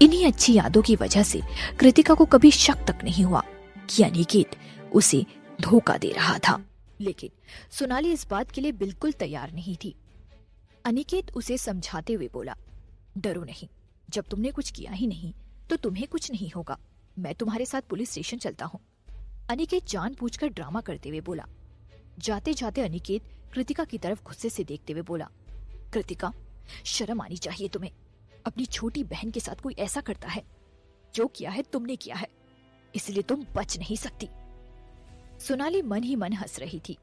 इन्हीं अच्छी यादों की वजह से कृतिका को कभी शक तक नहीं हुआ कि अनिकेत उसे धोखा दे रहा था। लेकिन सोनाली इस बात के लिए बिल्कुल तैयार नहीं थी। अनिकेत उसे समझाते हुए बोला, डरो नहीं, जब तुमने कुछ किया ही नहीं तो तुम्हें कुछ नहीं होगा। मैं तुम्हारे साथ पुलिस स्टेशन चलता हूँ। अनिकेत जानबूझकर ड्रामा करते हुए बोला। जाते जाते अनिकेत कृतिका की तरफ गुस्से से देखते हुए बोला, कृतिका, शर्म आनी चाहिए तुम्हें। अपनी छोटी बहन के साथ कोई ऐसा करता है? जो किया है तुमने किया है, इसलिए तुम बच नहीं सकती। सोनाली मन ही मन हंस रही थी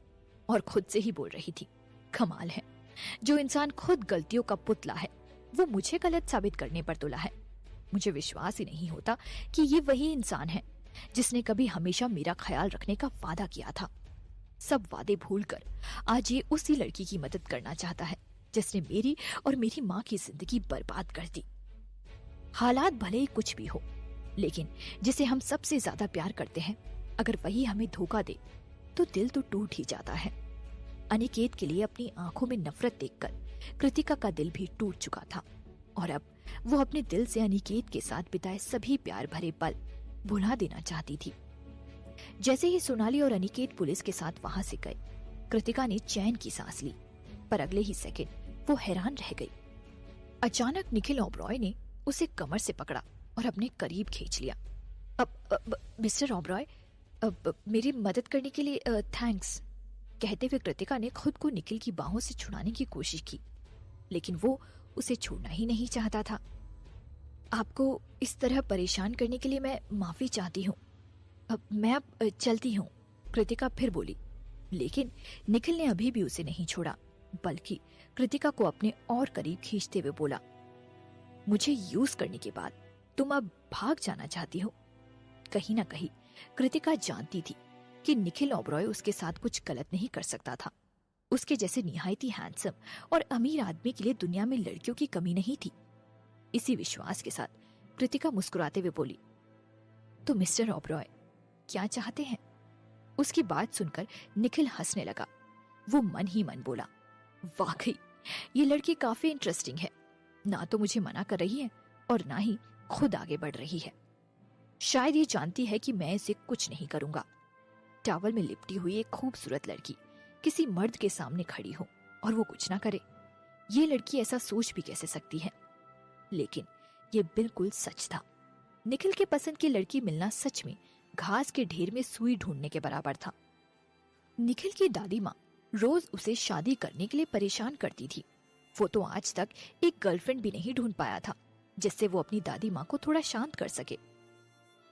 और खुद से ही बोल रही थी, कमाल है, जो इंसान खुद गलतियों का पुतला है वो मुझे गलत साबित करने पर तुला है। मुझे विश्वास ही नहीं होता कि ये वही इंसान है जिसने कभी हमेशा मेरा ख्याल रखने का वादा किया था। सब वादे भूलकर आज ये उसी लड़की की मदद करना चाहता है जिसने मेरी और मेरी माँ की जिंदगी बर्बाद कर दी। हालात भले ही कुछ भी हो, लेकिन जिसे हम सबसे ज्यादा प्यार करते हैं अगर वही हमें धोखा दे तो दिल तो टूट ही जाता है। अनिकेत के लिए अपनी आंखों में नफरत देखकर कृतिका का दिल भी टूट चुका था और अब वो अपने दिल से अनिकेत के साथ बिताए सभी प्यार भरे पल भुला देना चाहती थी। जैसे ही सोनाली और अनिकेत पुलिस के साथ वहां से गए, कृतिका ने चैन की सांस ली, पर अगले ही सेकंड वो हैरान रह गई। अचानक निखिल ओबरॉय ने उसे कमर से पकड़ा और अपने करीब खींच लिया। अब मिस्टर ओबरॉय, अब मेरी मदद करने के लिए थैंक्स, कहते हुए कृतिका ने खुद को निखिल की बाहों से छुड़ाने की कोशिश की, लेकिन वो उसे छोड़ना ही नहीं चाहता था। आपको इस तरह परेशान करने के लिए मैं माफी चाहती हूँ। अब मैं अब चलती हूँ, कृतिका फिर बोली। लेकिन निखिल ने अभी भी उसे नहीं छोड़ा, बल्कि कृतिका को अपने और करीब खींचते हुए बोला, मुझे यूज करने के बाद तुम अब भाग जाना चाहती हो। कहीं ना कहीं कृतिका जानती थी कि निखिल ओबरॉय उसके साथ कुछ गलत नहीं कर सकता था। उसके जैसे निहायती हैंडसम और अमीर आदमी के लिए दुनिया में लड़कियों की कमी नहीं थी। इसी विश्वास के साथ कृतिका मुस्कुराते हुए बोली, तो मिस्टर ओबरॉय क्या चाहते हैं? उसकी बात सुनकर निखिल हंसने लगा। वो मन ही मन बोला, वाकई ये लड़की काफी इंटरेस्टिंग है, ना तो मुझे मना कर रही है और ना ही खुद आगे बढ़ रही है। शायद ये जानती है कि मैं इसे कुछ नहीं करूंगा। टॉवल में लिपटी हुई एक खूबसूरत लड़की किसी मर्द के सामने खड़ी हो और वो कुछ ना करे, ये लड़की ऐसा सोच भी कैसे सकती है? लेकिन ये बिल्कुल सच था। निखिल के पसंद की लड़की मिलना सच में घास के ढेर में सुई ढूंढने के बराबर था। निखिल की दादी माँ रोज उसे शादी करने के लिए परेशान करती थी। वो तो आज तक एक गर्लफ्रेंड भी नहीं ढूंढ पाया था जिससे वो अपनी दादी माँ को थोड़ा शांत कर सके।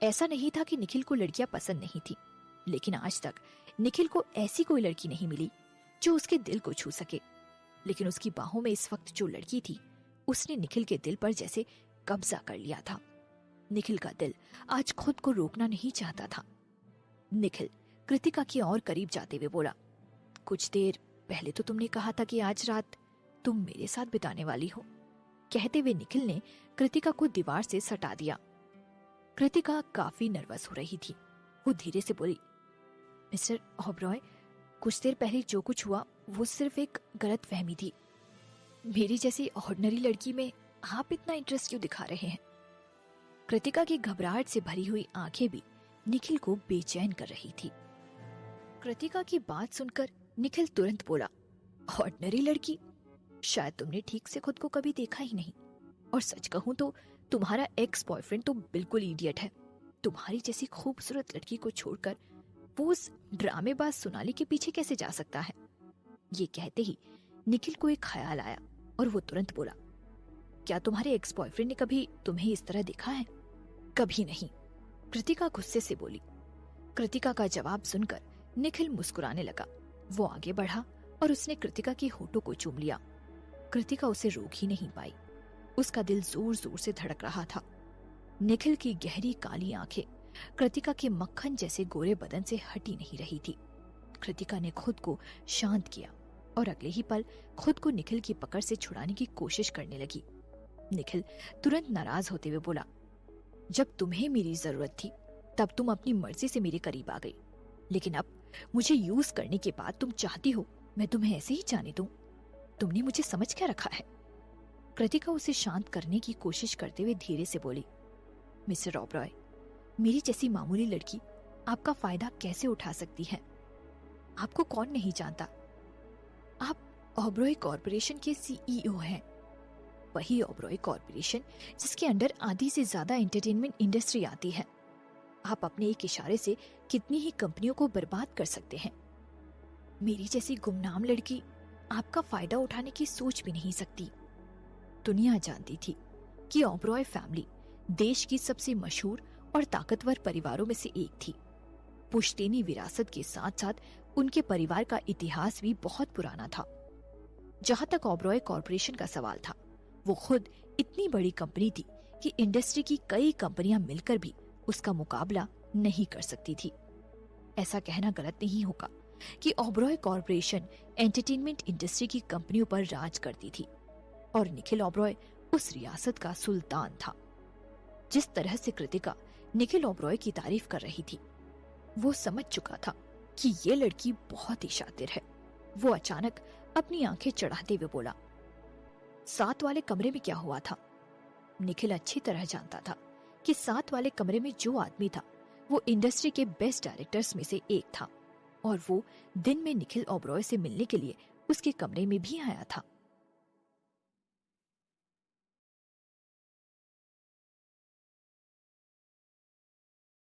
ऐसा नहीं था कि निखिल को लड़कियां पसंद नहीं थी, लेकिन आज तक निखिल को ऐसी कोई लड़की नहीं मिली जो उसके दिल को छू सके। लेकिन उसकी बाहों में इस वक्त जो लड़की थी, उसने निखिल के दिल पर जैसे कब्जा कर लिया था। निखिल का दिल आज खुद को रोकना नहीं चाहता था। निखिल कृतिका की और करीब जाते हुए बोला, कुछ देर पहले तो तुमने कहा था कि आज रात तुम मेरे साथ बिताने वाली हो। कहते हुए निखिल ने कृतिका को दीवार से सटा दिया। कृतिका काफी नर्वस हो रही थी। वो धीरे से बोली, मिस्टर ओबरॉय, कुछ देर पहले जो कुछ हुआ वो सिर्फ एक गलत फहमी थी। मेरी जैसी ऑर्डिनरी लड़की में आप इतना इंटरेस्ट क्यों दिखा रहे हैं? कृतिका की घबराहट से भरी हुई आंखें भी निखिल को बेचैन कर रही थी। कृतिका की बात सुनकर निखिल तुरंत बोला, ऑर्डिनरी लड़की? शायद तुमने ठीक से खुद को कभी देखा ही नहीं। और सच कहूं तो तुम्हारा एक्स बॉयफ्रेंड तो बिल्कुल इडियट है। तुम्हारी जैसी खूबसूरत लड़की को छोड़कर वो उस ड्रामेबाज सोनाली के पीछे कैसे जा सकता है? ये कहते ही निखिल को एक ख्याल आया और वो तुरंत बोला, क्या तुम्हारे एक्स बॉयफ्रेंड ने कभी तुम्हें इस तरह देखा है? कभी नहीं, कृतिका गुस्से से बोली। कृतिका का जवाब सुनकर निखिल मुस्कुराने लगा। वो आगे बढ़ा और उसने कृतिका के होठों को चूम लिया। कृतिका उसे रोक ही नहीं पाई। उसका दिल जोर जोर से धड़क रहा था। निखिल की गहरी काली आंखें कृतिका के मक्खन जैसे गोरे बदन से हटी नहीं रही थी। कृतिका ने खुद को शांत किया और अगले ही पल खुद को निखिल की पकड़ से छुड़ाने की कोशिश करने लगी। निखिल तुरंत नाराज होते हुए बोला, जब तुम्हें मेरी जरूरत थी तब तुम अपनी मर्जी से मेरे करीब आ गई, लेकिन अब मुझे यूज करने के बाद तुम चाहती हो मैं तुम्हें ऐसे ही जाने दूं? तुमने मुझे समझ क्या रखा है? कृतिका उसे शांत करने की कोशिश करते हुए धीरे से बोली, मिस्टर ओबरॉय, मेरी जैसी मामूली लड़की आपका फायदा कैसे उठा सकती है? आपको कौन नहीं जानता? आप ओबरॉय कॉरपोरेशन के सीईओ हैं। वही ओबरॉय कॉरपोरेशन जिसके अंडर आधी से ज्यादा एंटरटेनमेंट इंडस्ट्री आती है। आप अपने एक इशारे से कितनी ही कंपनियों को बर्बाद कर सकते हैं। मेरी जैसी गुमनाम लड़की आपका फायदा उठाने की सोच भी नहीं सकती। दुनिया जानती थी कि ओबरॉय फैमिली देश की सबसे मशहूर और ताकतवर परिवारों में से एक थी। पुश्तैनी विरासत के साथ साथ उनके परिवार का इतिहास भी बहुत पुराना था। जहां तक ओबरॉय कॉरपोरेशन का सवाल था, वो खुद इतनी बड़ी कंपनी थी कि इंडस्ट्री की कई कंपनियां मिलकर भी उसका मुकाबला नहीं कर सकती थी। ऐसा कहना गलत नहीं होगा कि ओबरॉय कॉरपोरेशन एंटरटेनमेंट इंडस्ट्री की कंपनियों पर राज करती थी और निखिल ओबरॉय उस रियासत का सुल्तान था। जिस तरह से कृतिका निखिल ओबरॉय की तारीफ कर रही थी, वो समझ चुका था कि ये लड़की बहुत ही शातिर है। वो अचानक अपनी आंखें चढ़ाते हुए बोला, 7 वाले कमरे में क्या हुआ था? निखिल अच्छी तरह जानता था कि 7 वाले कमरे में जो आदमी था वो इंडस्ट्री के बेस्ट डायरेक्टर्स में से एक था और वो दिन में निखिल ओबरॉय से मिलने के लिए उसके कमरे में भी आया था।